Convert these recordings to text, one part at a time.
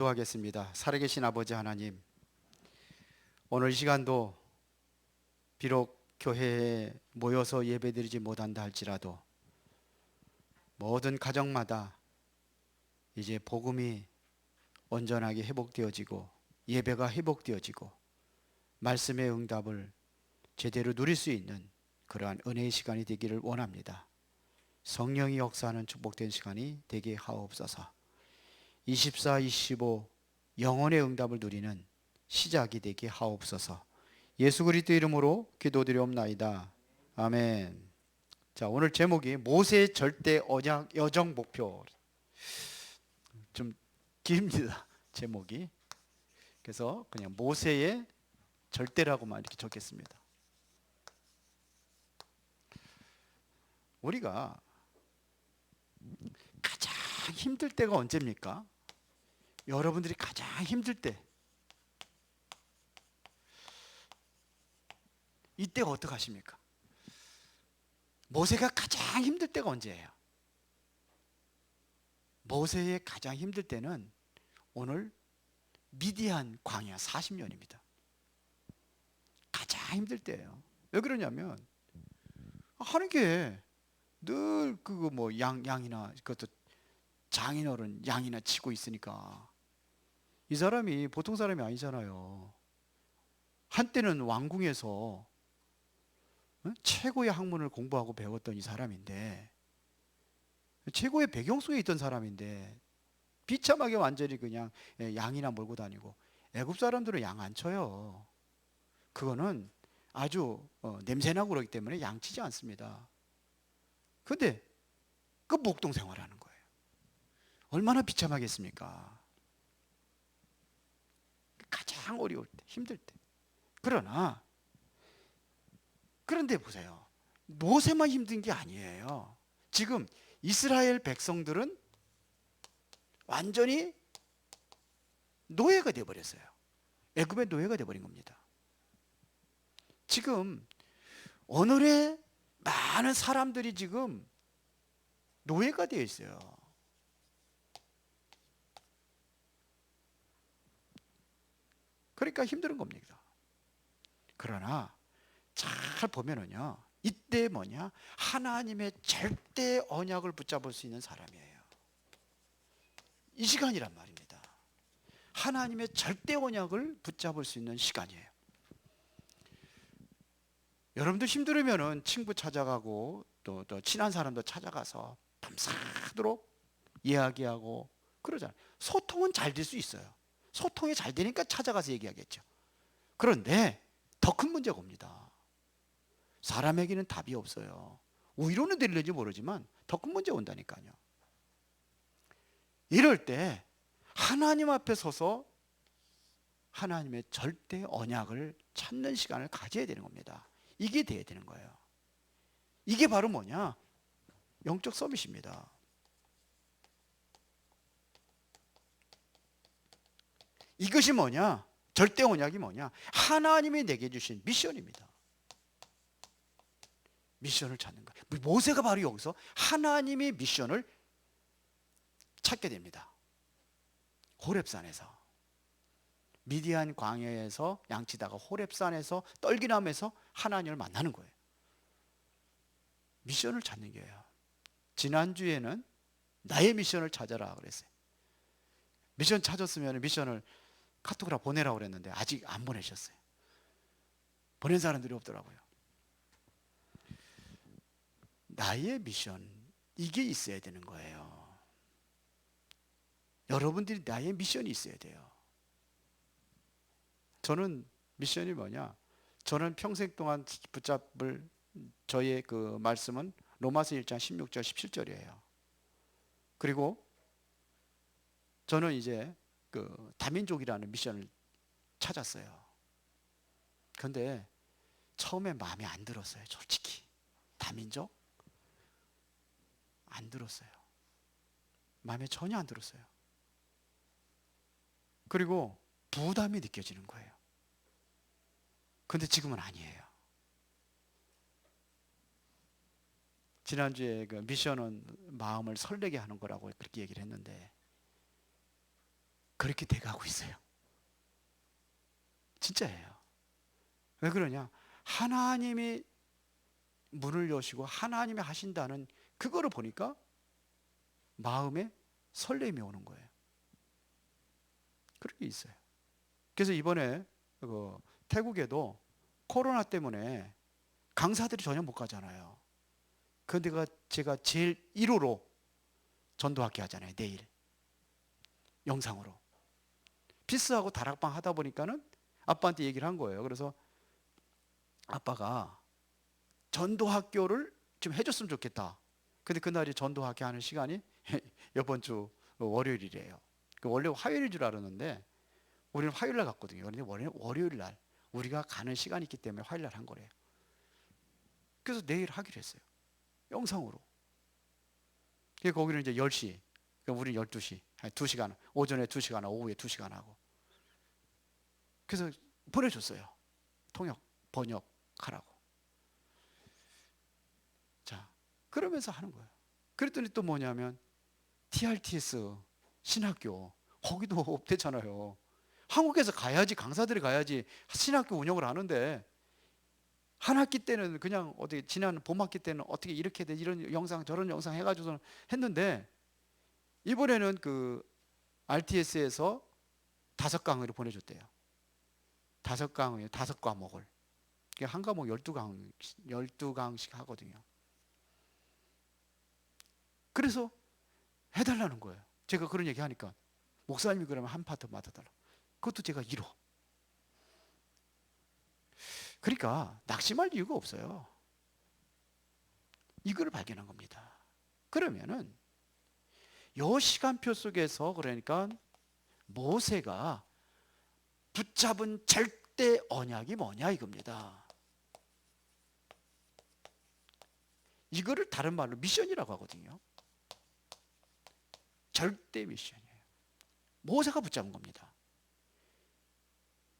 기도하겠습니다. 살아계신 아버지 하나님, 오늘 이 시간도 비록 교회에 모여서 예배드리지 못한다 할지라도 모든 가정마다 이제 복음이 온전하게 회복되어지고 예배가 회복되어지고 말씀의 응답을 제대로 누릴 수 있는 그러한 은혜의 시간이 되기를 원합니다. 성령이 역사하는 축복된 시간이 되게 하옵소서. 24, 25 영혼의 응답을 누리는 시작이 되게 하옵소서. 예수 그리스도 이름으로 기도드리옵나이다. 아멘. 자, 오늘 제목이 모세의 절대 언약 여정 목표. 좀 깁니다, 제목이. 그래서 그냥 모세의 절대라고만 이렇게 적겠습니다. 우리가 가장 힘들 때가 언제입니까? 여러분들이 가장 힘들 때, 이때가 어떻게 하십니까? 모세가 가장 힘들 때가 언제예요? 모세의 가장 힘들 때는 오늘 미디안 광야 40년입니다. 가장 힘들 때예요. 왜 그러냐면 하는 게 늘 그거 뭐 양이나 그것도 장인어른 양이나 치고 있으니까 이 사람이 보통 사람이 아니잖아요. 한때는 왕궁에서 최고의 학문을 공부하고 배웠던 이 사람인데, 최고의 배경 속에 있던 사람인데 비참하게 완전히 그냥 양이나 몰고 다니고. 애굽 사람들은 양 안 쳐요. 그거는 아주 냄새나고 그러기 때문에 양 치지 않습니다. 근데 그 목동 생활하는 거예요. 얼마나 비참하겠습니까? 가장 어려울 때, 힘들 때. 그런데 보세요. 모세만 힘든 게 아니에요. 지금 이스라엘 백성들은 완전히 노예가 되어버렸어요. 애굽의 노예가 되어버린 겁니다. 지금 오늘의 많은 사람들이 지금 노예가 되어 있어요. 그러니까 힘든 겁니다. 그러나 잘 보면은요, 이때 뭐냐? 하나님의 절대 언약을 붙잡을 수 있는 사람이에요. 이 시간이란 말입니다. 하나님의 절대 언약을 붙잡을 수 있는 시간이에요. 여러분들 힘들으면은 친구 찾아가고 또 친한 사람도 찾아가서 밤새도록 이야기하고 그러잖아요. 소통은 잘 될 수 있어요. 소통이 잘 되니까 찾아가서 얘기하겠죠. 그런데 더 큰 문제가 옵니다. 사람에게는 답이 없어요. 위로는 들릴지 모르지만 더 큰 문제가 온다니까요. 이럴 때 하나님 앞에 서서 하나님의 절대 언약을 찾는 시간을 가져야 되는 겁니다. 이게 돼야 되는 거예요. 이게 바로 뭐냐? 영적 서밋입니다. 이것이 뭐냐? 절대 언약이 뭐냐? 하나님이 내게 주신 미션입니다. 미션을 찾는 거예요. 모세가 바로 여기서 하나님의 미션을 찾게 됩니다. 호렙산에서, 미디안 광야에서 양치다가 호렙산에서 떨기나무에서 하나님을 만나는 거예요. 미션을 찾는 거예요. 지난주에는 나의 미션을 찾아라 그랬어요. 미션 찾았으면 미션을 카톡으로 보내라고 그랬는데 아직 안 보내셨어요. 보낸 사람들이 없더라고요. 나의 미션, 이게 있어야 되는 거예요. 여러분들이 나의 미션이 있어야 돼요. 저는 미션이 뭐냐? 저는 평생 동안 붙잡을 저의 그 말씀은 로마서 1장 16절 17절이에요. 그리고 저는 이제 그 다민족이라는 미션을 찾았어요. 그런데 처음에 마음에 안 들었어요. 솔직히 다민족 안 들었어요. 마음에 전혀 안 들었어요. 그리고 부담이 느껴지는 거예요. 근데 지금은 아니에요. 지난주에 그 미션은 마음을 설레게 하는 거라고 그렇게 얘기를 했는데, 그렇게 돼가고 있어요. 진짜예요. 왜 그러냐? 하나님이 문을 여시고 하나님이 하신다는 그거를 보니까 마음에 설렘이 오는 거예요. 그런 게 있어요. 그래서 이번에 태국에도 코로나 때문에 강사들이 전혀 못 가잖아요. 그런데 제가 제일 1호로 전도학기 하잖아요. 내일 영상으로 피스하고 다락방 하다 보니까는 아빠한테 얘기를 한 거예요. 그래서 아빠가 전도학교를 좀 해줬으면 좋겠다. 근데 그날이 전도학교 하는 시간이 이번 주 월요일이래요. 원래 화요일인 줄 알았는데 우리는 화요일 날 갔거든요. 그런데 월요일 날 우리가 가는 시간이 있기 때문에 화요일 날 한 거래요. 그래서 내일 하기로 했어요. 영상으로. 거기는 이제 10시, 우리는 12시, 2시간, 오전에 2시간, 오후에 2시간 하고. 그래서 보내줬어요. 번역하라고. 자, 그러면서 하는 거예요. 그랬더니 또 뭐냐면 TRTS 신학교 거기도 없대잖아요. 한국에서 가야지, 강사들이 가야지 신학교 운영을 하는데 한 학기 때는 그냥 어떻게 지난 봄학기 때는 어떻게 이렇게 돼 이런 영상 저런 영상 해가지고서 했는데 이번에는 그 RTS에서 5강의를 보내줬대요. 5강의 5과목을 한 과목 12강씩 하거든요. 그래서 해달라는 거예요. 제가 그런 얘기 하니까 목사님이 그러면 한 파트 맡아달라. 그것도 제가 1호. 그러니까 낙심할 이유가 없어요. 이거를 발견한 겁니다. 그러면은 요 시간표 속에서 그러니까 모세가 붙잡은 절대 언약이 뭐냐 이겁니다. 이거를 다른 말로 미션이라고 하거든요. 절대 미션이에요. 모세가 붙잡은 겁니다.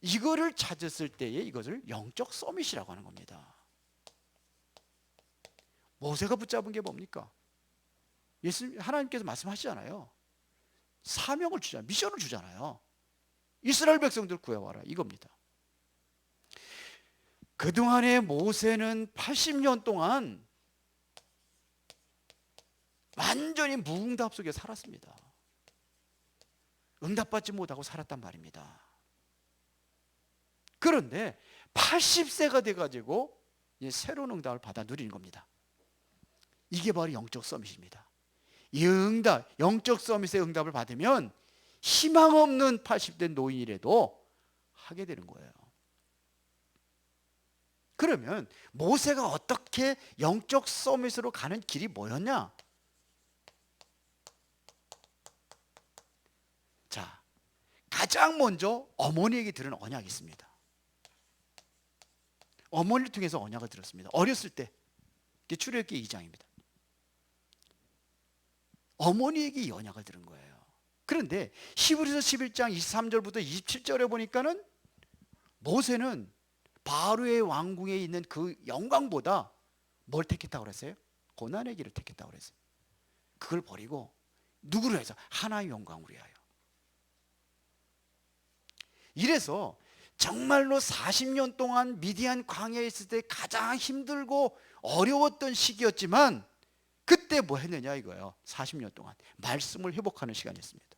이거를 찾았을 때에 이것을 영적 서밋이라고 하는 겁니다. 모세가 붙잡은 게 뭡니까? 하나님께서 말씀하시잖아요. 사명을 주잖아요. 미션을 주잖아요. 이스라엘 백성들 구해와라 이겁니다. 그동안에 모세는 80년 동안 완전히 무응답 속에 살았습니다. 응답받지 못하고 살았단 말입니다. 그런데 80세가 돼가지고 새로운 응답을 받아 누리는 겁니다. 이게 바로 영적 서밋입니다. 이 응답, 영적 서밋의 응답을 받으면 희망 없는 80대 노인이라도 하게 되는 거예요. 그러면 모세가 어떻게 영적 서밋으로 가는 길이 뭐였냐? 자, 가장 먼저 어머니에게 들은 언약이 있습니다. 어머니를 통해서 언약을 들었습니다. 어렸을 때 출애굽기 2장입니다. 어머니에게 이 언약을 들은 거예요. 그런데 히브리서 11장 23절부터 27절에 보니까는 모세는 바로의 왕궁에 있는 그 영광보다 뭘 택했다고 그랬어요? 고난의 길을 택했다고 그랬어요. 그걸 버리고 누구를 해서 하나의 영광을 위하여. 이래서 정말로 40년 동안 미디안 광야에 있을 때 가장 힘들고 어려웠던 시기였지만 그때 뭐 했느냐 이거예요. 40년 동안 말씀을 회복하는 시간이었습니다.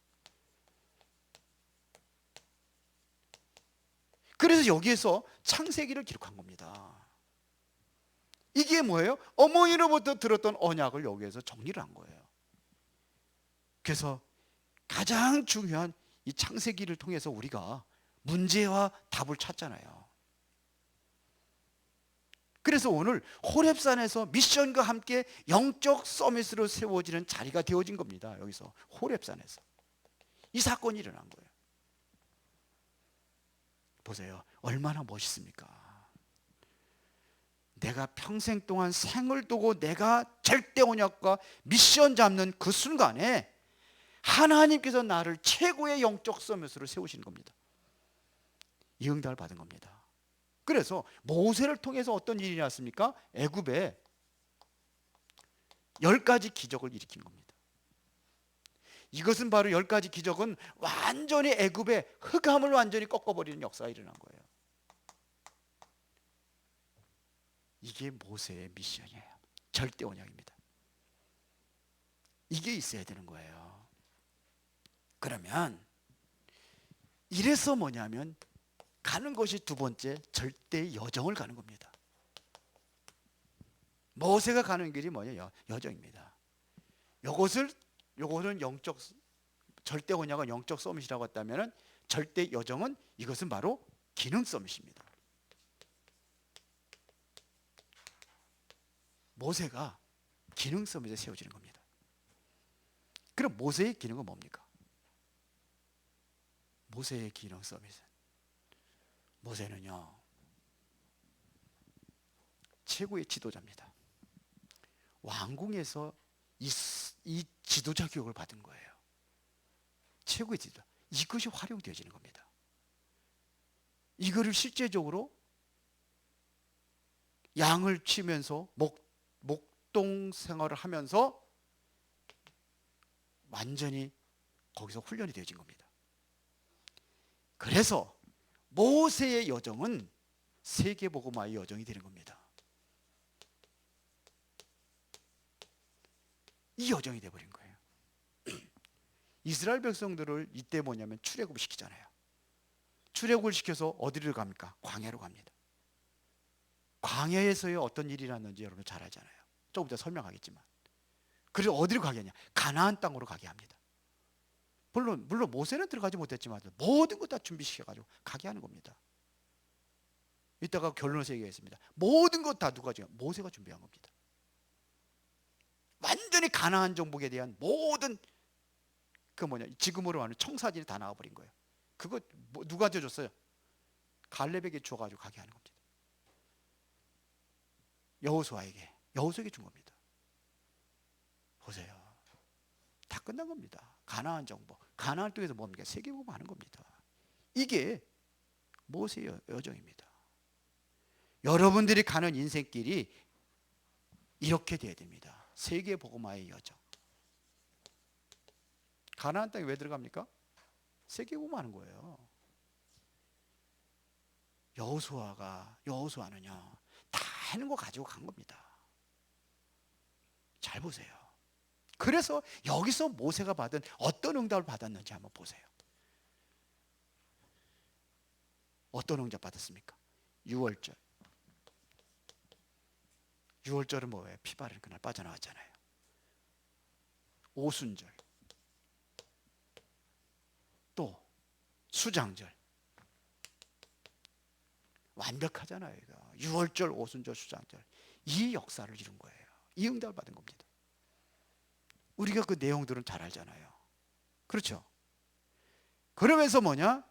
그래서 여기에서 창세기를 기록한 겁니다. 이게 뭐예요? 어머니로부터 들었던 언약을 여기에서 정리를 한 거예요. 그래서 가장 중요한 이 창세기를 통해서 우리가 문제와 답을 찾잖아요. 그래서 오늘 호렙산에서 미션과 함께 영적 서밋으로 세워지는 자리가 되어진 겁니다. 여기서 호렙산에서 이 사건이 일어난 거예요. 보세요. 얼마나 멋있습니까? 내가 평생 동안 생을 두고 내가 절대 언약과 미션 잡는 그 순간에 하나님께서 나를 최고의 영적 서밋으로 세우시는 겁니다. 이 응답을 받은 겁니다. 그래서 모세를 통해서 어떤 일이 났습니까? 애굽에 10가지 기적을 일으킨 겁니다. 이것은 바로 10가지 기적은 완전히 애굽의 흑암을 완전히 꺾어버리는 역사가 일어난 거예요. 이게 모세의 미션이에요. 절대 언약입니다. 이게 있어야 되는 거예요. 그러면 이래서 뭐냐면 가는 것이 두 번째, 절대 여정을 가는 겁니다. 모세가 가는 길이 뭐냐? 여정입니다. 요거는 영적, 절대 언약은 영적 서밋이라고 했다면 절대 여정은 이것은 바로 기능 서밋입니다. 모세가 기능 서밋에 세워지는 겁니다. 그럼 모세의 기능은 뭡니까? 모세의 기능 서밋은, 모세는요 최고의 지도자입니다. 왕궁에서 이 지도자 교육을 받은 거예요. 최고의 지도자. 이것이 활용되어지는 겁니다. 이거를 실제적으로 양을 치면서 목동 생활을 하면서 완전히 거기서 훈련이 되어진 겁니다. 그래서 모세의 여정은 세계복음화의 여정이 되는 겁니다. 이 여정이 되어버린 거예요. 이스라엘 백성들을 이때 뭐냐면 출애굽을 시키잖아요. 출애굽을 시켜서 어디를 갑니까? 광야로 갑니다. 광야에서의 어떤 일이 일어났는지 여러분 잘 알잖아요. 조금 이따 설명하겠지만. 그래서 어디로 가게 하냐? 가나안 땅으로 가게 합니다. 물론 모세는 들어가지 못했지만 모든 것 다 준비시켜가지고 가게 하는 겁니다. 이따가 결론을 얘기하겠습니다. 모든 것 다 누가 준비한? 모세가 준비한 겁니다. 완전히 가나안 정복에 대한 모든 지금으로 말하는 청사진이 다 나와버린 거예요. 그거 누가 줬어요? 갈렙에게 줘가지고 가게 하는 겁니다. 여호수아에게 준 겁니다. 보세요. 다 끝난 겁니다. 가나안 정복. 가나안 땅에서 뭡니까? 세계복음 하는 겁니다. 이게 모세의 여정입니다. 여러분들이 가는 인생길이 이렇게 돼야 됩니다. 세계복음화의 여정. 가나안 땅에 왜 들어갑니까? 세계복음하는 거예요. 여호수아는요 다 해놓은 거 가지고 간 겁니다. 잘 보세요. 그래서 여기서 모세가 받은 어떤 응답을 받았는지 한번 보세요. 어떤 응답 받았습니까? 6월절. 6월절은 뭐예요? 피 바르는 그날 빠져나왔잖아요. 오순절. 또 수장절. 완벽하잖아요. 6월절, 오순절, 수장절. 이 역사를 이룬 거예요. 이 응답을 받은 겁니다. 우리가 그 내용들은 잘 알잖아요. 그렇죠? 그러면서 뭐냐?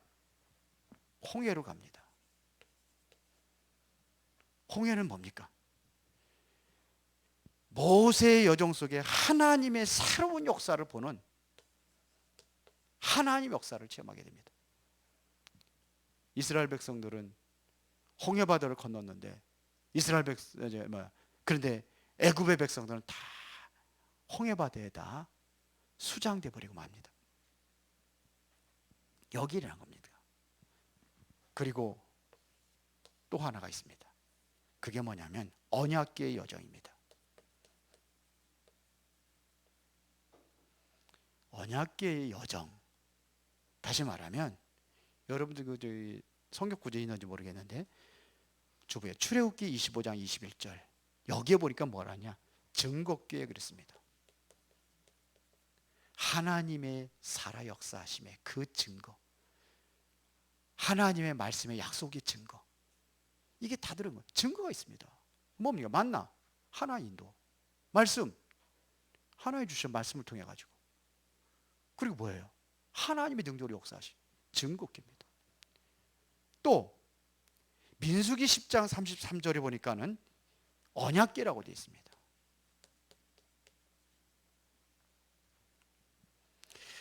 홍해로 갑니다. 홍해는 뭡니까? 모세의 여정 속에 하나님의 새로운 역사를 보는 하나님의 역사를 체험하게 됩니다. 이스라엘 백성들은 홍해 바다를 건넜는데 그런데 애굽의 백성들은 다 홍해 바다에다 수장돼 버리고 맙니다. 여기라는 겁니다. 그리고 또 하나가 있습니다. 그게 뭐냐면 언약궤의 여정입니다. 언약궤의 여정. 다시 말하면 여러분들 그 성경 구절이 있는지 모르겠는데 주부에 출애굽기 25장 21절 여기에 보니까 뭐라냐? 증거궤에 그랬습니다. 하나님의 살아 역사하심의 그 증거, 하나님의 말씀의 약속의 증거, 이게 다 들은 거예요. 증거가 있습니다. 뭡니까? 만나, 하나의 인도, 말씀, 하나의 주신 말씀을 통해 가지고, 그리고 뭐예요? 하나님의 능력으로 역사하신 증거입니다. 또 민수기 10장 33절에 보니까는 언약궤라고 되어 있습니다.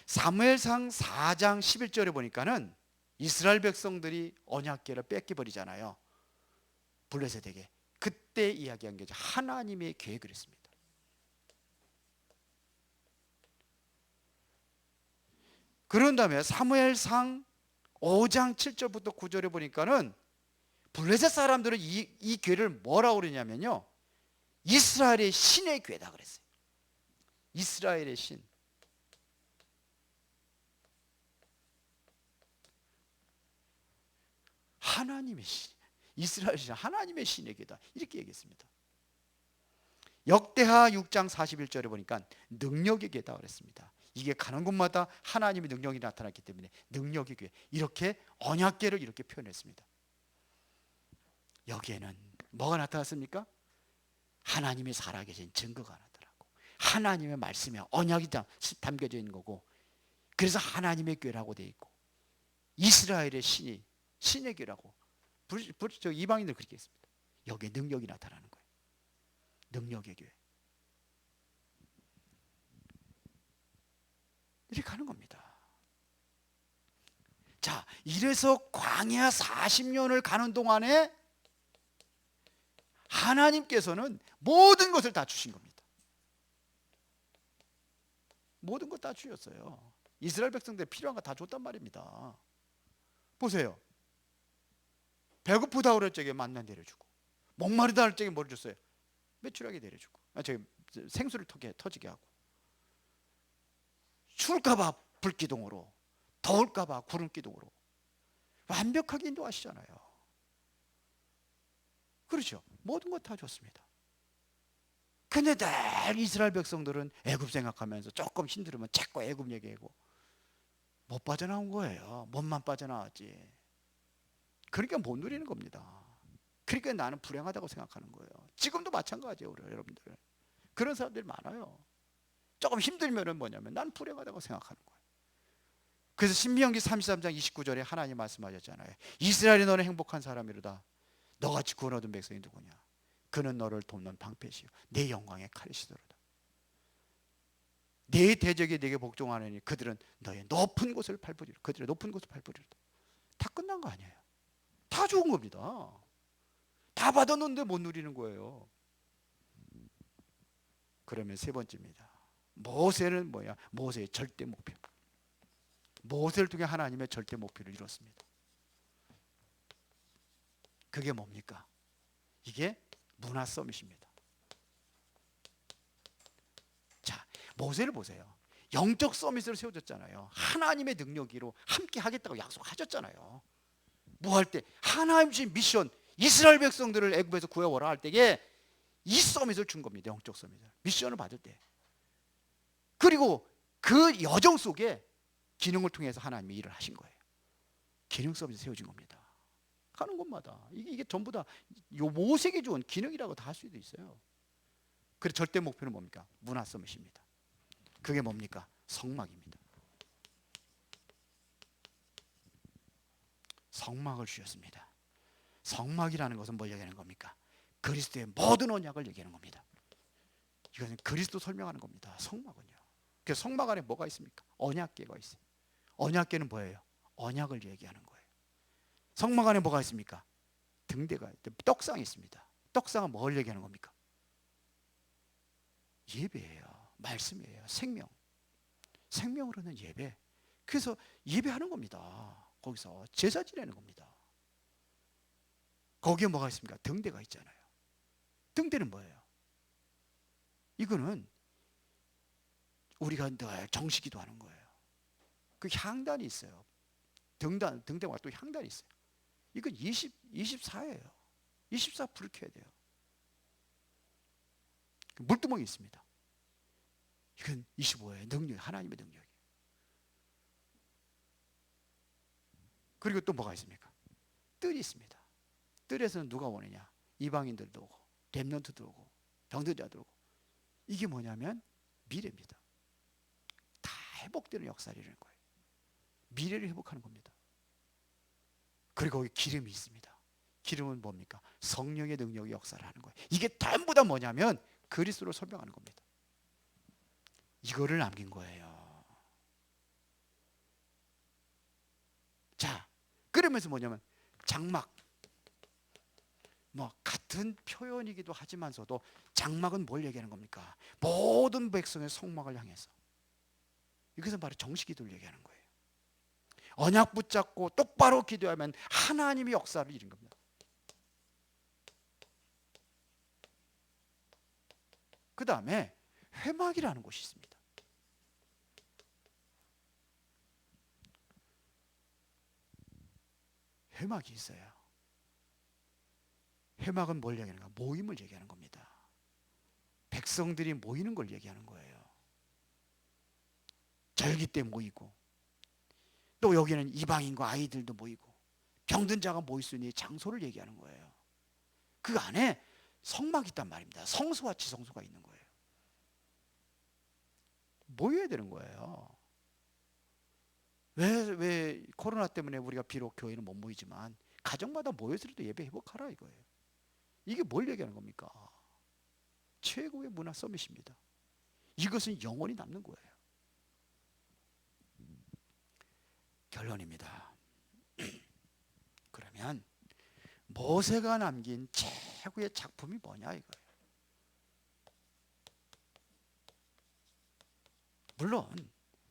사무엘상 4장 11절에 보니까는 이스라엘 백성들이 언약궤를 뺏겨버리잖아요. 블레셋에게. 그때 이야기한 게 하나님의 계획을 했습니다. 그런 다음에 사무엘상 5장 7절부터 9절에 보니까는 블레셋 사람들은 이 교회를 뭐라고 그러냐면요, 이스라엘의 신의 교회다 그랬어요. 이스라엘의 신. 하나님의 신. 이스라엘의 신, 하나님의 신의 교회다, 이렇게 얘기했습니다. 역대하 6장 41절에 보니까 능력의 교회다 그랬습니다. 이게 가는 곳마다 하나님의 능력이 나타났기 때문에 능력의 교회, 이렇게 언약궤를 이렇게 표현했습니다. 여기에는 뭐가 나타났습니까? 하나님이 살아계신 증거가 나타나고 하나님의 말씀에 언약이 담겨져 있는 거고, 그래서 하나님의 교회라고 되어 있고 이스라엘의 신의 교회라고 이방인들 그렇게 했습니다. 여기에 능력이 나타나는 거예요. 능력의 교회. 이렇게 가는 겁니다. 자, 이래서 광야 40년을 가는 동안에 하나님께서는 모든 것을 다 주신 겁니다. 모든 것 다 주셨어요. 이스라엘 백성들 필요한 거 다 줬단 말입니다. 보세요. 배고프다 그럴 적에 만나 내려주고, 목마르다 할 적에 뭘 줬어요? 매출하게 내려주고, 생수를 터지게 하고, 추울까봐 불기둥으로, 더울까봐 구름기둥으로 완벽하게 인도하시잖아요. 그렇죠. 모든 것 다 줬습니다. 근데 늘 이스라엘 백성들은 애굽 생각하면서 조금 힘들으면 자꾸 애굽 얘기하고 못 빠져나온 거예요. 몸만 빠져나왔지. 그러니까 못 누리는 겁니다. 그러니까 나는 불행하다고 생각하는 거예요. 지금도 마찬가지예요, 여러분들. 그런 사람들이 많아요. 조금 힘들면은 뭐냐면 난 불행하다고 생각하는 거예요. 그래서 신명기 33장 29절에 하나님 말씀하셨잖아요. 이스라엘이 너는 행복한 사람이로다. 너같이 구원 얻은 백성이 누구냐? 그는 너를 돕는 방패시요 내 영광의 칼이시도로다. 내 대적이 내게 복종하느니 그들은 너의 높은 곳을 밟으리라. 그들의 높은 곳을 밟으리로다. 다 끝난 거 아니에요. 다 좋은 겁니다. 다 받았는데 못 누리는 거예요. 그러면 세 번째입니다. 모세는 뭐야? 모세의 절대 목표. 모세를 통해 하나님의 절대 목표를 이뤘습니다. 그게 뭡니까? 이게 문화 서밋입니다. 자, 모세를 보세요. 영적 서밋으로 세워졌잖아요. 하나님의 능력으로 함께 하겠다고 약속하셨잖아요. 뭐 할 때? 하나님 주신 미션, 이스라엘 백성들을 애굽에서 구해오라 할 때에 이 서밋을 준 겁니다. 영적 서밋을. 미션을 받을 때. 그리고 그 여정 속에 기능을 통해서 하나님이 일을 하신 거예요. 기능 서밋이 세워진 겁니다. 가는 곳마다 이게 전부 다 요 모세에게 준 기능이라고 다 할 수도 있어요. 그래서 절대 목표는 뭡니까? 문화 서밋입니다. 그게 뭡니까? 성막입니다. 성막을 주셨습니다. 성막이라는 것은 뭘 얘기하는 겁니까? 그리스도의 모든 언약을 얘기하는 겁니다. 이것은 그리스도 설명하는 겁니다. 성막은요. 그 성막 안에 뭐가 있습니까? 언약궤가 있어요. 언약궤는 뭐예요? 언약을 얘기하는 거예요. 성막 안에 뭐가 있습니까? 등대가, 떡상이 있습니다. 떡상은 뭘 얘기하는 겁니까? 예배예요. 말씀이에요. 생명. 생명으로는 예배. 그래서 예배하는 겁니다. 거기서 제사 지내는 겁니다. 거기에 뭐가 있습니까? 등대가 있잖아요. 등대는 뭐예요? 이거는 우리가 늘 정식기도 하는 거예요. 그 향단이 있어요. 등대와 또 향단이 있어요. 이건 24예요. 24 불을 켜야 돼요. 물두멍이 있습니다. 이건 25예요. 능력, 하나님의 능력이에요. 그리고 또 뭐가 있습니까? 뜰이 있습니다. 뜰에서는 누가 오느냐? 이방인들도 오고, 렘넌트도 오고, 병든 자도 오고. 이게 뭐냐면 미래입니다. 다 회복되는 역사라는 거예요. 미래를 회복하는 겁니다. 그리고 거기 기름이 있습니다. 기름은 뭡니까? 성령의 능력의 역사를 하는 거예요. 이게 전부 다 뭐냐면 그리스도를 설명하는 겁니다. 이거를 남긴 거예요. 자, 그러면서 뭐냐면 장막. 뭐 같은 표현이기도 하지만서도 장막은 뭘 얘기하는 겁니까? 모든 백성의 성막을 향해서. 이것은 바로 정식기도를 얘기하는 거예요. 언약 붙잡고 똑바로 기도하면 하나님이 역사를 이룬 겁니다. 그 다음에 회막이라는 곳이 있습니다. 회막이 있어요. 회막은 뭘 얘기하는가? 모임을 얘기하는 겁니다. 백성들이 모이는 걸 얘기하는 거예요. 절기 때 모이고, 또 여기는 이방인과 아이들도 모이고 병든 자가 모일 수 있는 장소를 얘기하는 거예요. 그 안에 성막이 있단 말입니다. 성소와 지성소가 있는 거예요. 모여야 되는 거예요. 왜 코로나 때문에 우리가 비록 교회는 못 모이지만 가정마다 모여서라도 예배 회복하라 이거예요. 이게 뭘 얘기하는 겁니까? 최고의 문화 서밋입니다. 이것은 영원히 남는 거예요. 결론입니다. 그러면 모세가 남긴 최고의 작품이 뭐냐 이거예요. 물론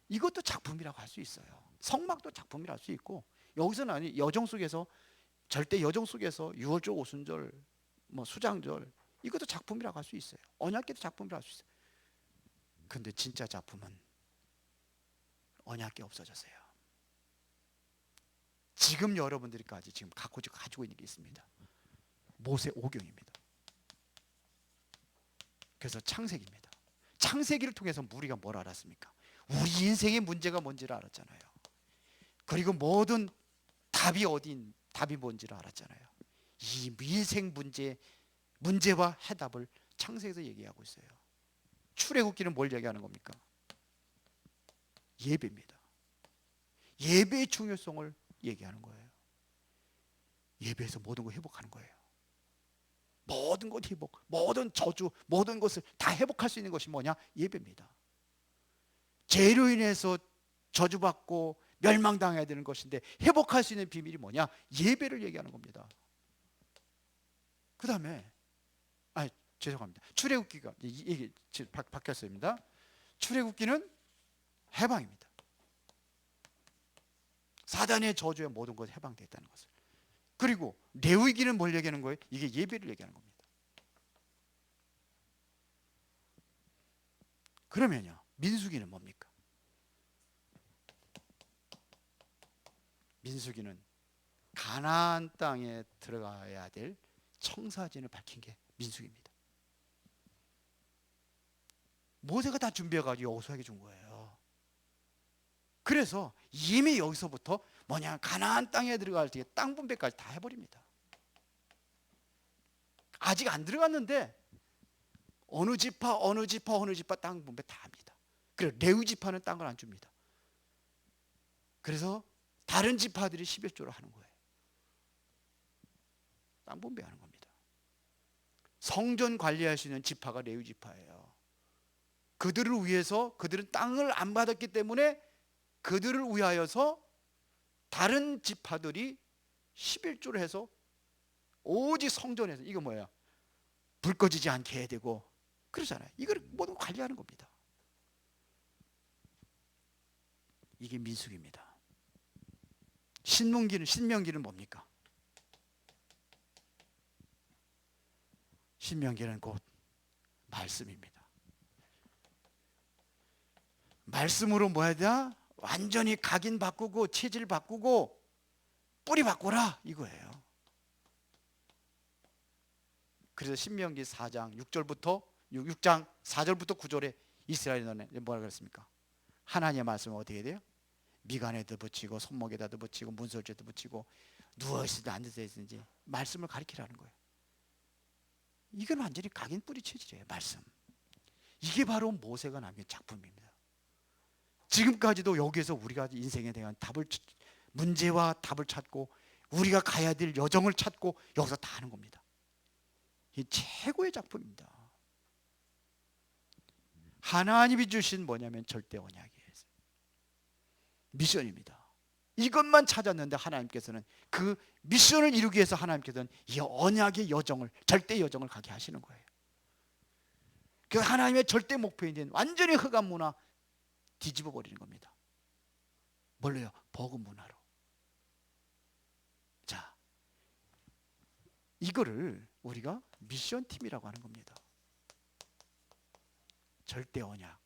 이것도 작품이라고 할 수 있어요. 성막도 작품이라고 할 수 있고, 여기서는 아니 여정 속에서, 절대 여정 속에서 유월절, 오순절, 수장절, 이것도 작품이라고 할 수 있어요. 언약궤도 작품이라고 할 수 있어요. 근데 진짜 작품은 언약궤 없어졌어요. 지금 여러분들까지 지금 가지고 있는 게 있습니다. 모세 오경입니다. 그래서 창세기입니다. 창세기를 통해서 우리가 뭘 알았습니까? 우리 인생의 문제가 뭔지를 알았잖아요. 그리고 모든 답이 답이 뭔지를 알았잖아요. 이 인생 문제와 해답을 창세기에서 얘기하고 있어요. 출애굽기는 뭘 얘기하는 겁니까? 예배입니다. 예배의 중요성을 얘기하는 거예요. 예배에서 모든 걸 회복하는 거예요. 모든 것 회복, 모든 저주, 모든 것을 다 회복할 수 있는 것이 뭐냐? 예배입니다. 죄로 인해서 저주받고 멸망당해야 되는 것인데 회복할 수 있는 비밀이 뭐냐? 예배를 얘기하는 겁니다. 그 다음에 죄송합니다. 출애굽기가 이게 바뀌었습니다. 출애굽기는 해방입니다. 사단의 저주에 모든 것이 해방됐다는 것을. 그리고 레위기는 뭘 얘기하는 거예요? 이게 예배를 얘기하는 겁니다. 그러면요, 민수기는 뭡니까? 민수기는 가나안 땅에 들어가야 될 청사진을 밝힌 게 민수기입니다. 모세가 다 준비해가지고 여호수아에게 준 거예요. 그래서 이미 여기서부터 뭐냐, 가나안 땅에 들어갈 때 땅 분배까지 다 해버립니다. 아직 안 들어갔는데 어느 지파 땅 분배 다 합니다. 그리고 레위 지파는 땅을 안 줍니다. 그래서 다른 지파들이 11조를 하는 거예요. 땅 분배하는 겁니다. 성전 관리할 수 있는 지파가 레위 지파예요. 그들을 위해서, 그들은 땅을 안 받았기 때문에 그들을 위하여서 다른 지파들이 11조를 해서 오직 성전에서, 이거 뭐야, 불 꺼지지 않게 해야 되고 그러잖아요. 이걸 모두 관리하는 겁니다. 이게 민수기입니다. 신명기는 뭡니까? 신명기는 곧 말씀입니다. 말씀으로 뭐 해야 돼? 완전히 각인 바꾸고 체질 바꾸고 뿌리 바꿔라 이거예요. 그래서 신명기 4장 6장 4절부터 9절에 이스라엘 너네 뭐라 그랬습니까? 하나님의 말씀은 어떻게 돼요? 미간에도 붙이고 손목에다도 붙이고 문설주에도 붙이고 누워있으든 앉아있든지 말씀을 가리키라는 거예요. 이건 완전히 각인 뿌리 체질이에요. 말씀. 이게 바로 모세가 남긴 작품입니다. 지금까지도 여기에서 우리가 인생에 대한 문제와 답을 찾고 우리가 가야 될 여정을 찾고 여기서 다 하는 겁니다. 이 최고의 작품입니다. 하나님이 주신 뭐냐면 절대 언약이에요. 미션입니다. 이것만 찾았는데 하나님께서는 그 미션을 이루기 위해서 하나님께서는 이 언약의 여정을, 절대 여정을 가게 하시는 거예요. 그 하나님의 절대 목표인 완전히 흑암 문화 뒤집어 버리는 겁니다. 뭘로요? 복음 문화로. 자, 이거를 우리가 미션 팀이라고 하는 겁니다. 절대 언약.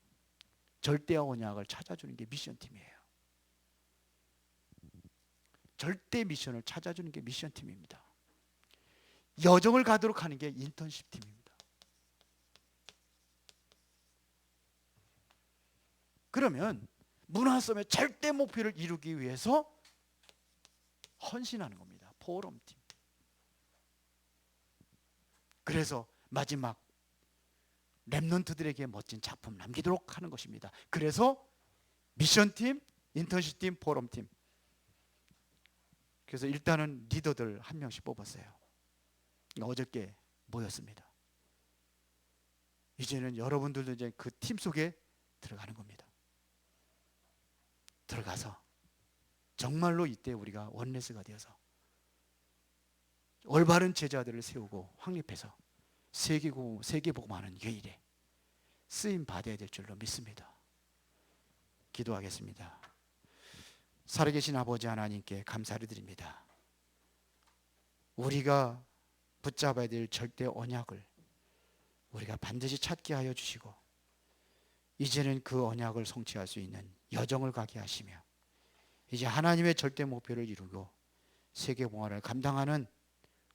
절대 언약을 찾아주는 게 미션 팀이에요. 절대 미션을 찾아주는 게 미션 팀입니다. 여정을 가도록 하는 게 인턴십 팀입니다. 그러면 문화섬의 절대 목표를 이루기 위해서 헌신하는 겁니다. 포럼팀. 그래서 마지막 랩런트들에게 멋진 작품 남기도록 하는 것입니다. 그래서 미션팀, 인턴십팀, 포럼팀. 그래서 일단은 리더들 한 명씩 뽑았어요. 어저께 모였습니다. 이제는 여러분들도 이제 그 팀 속에 들어가는 겁니다. 들어가서 정말로 이때 우리가 원네스가 되어서 올바른 제자들을 세우고 확립해서 세계복음하는 이 일에 쓰임 받아야 될 줄로 믿습니다. 기도하겠습니다. 살아계신 아버지 하나님께 감사를 드립니다. 우리가 붙잡아야 될 절대 언약을 우리가 반드시 찾게 하여 주시고 이제는 그 언약을 성취할 수 있는 여정을 가게 하시며 이제 하나님의 절대 목표를 이루고 세계봉화를 감당하는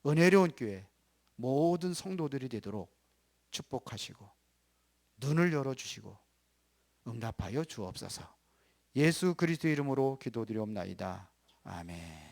은혜로운 교회 모든 성도들이 되도록 축복하시고 눈을 열어주시고 응답하여 주옵소서. 예수 그리스도의 이름으로 기도드리옵나이다. 아멘.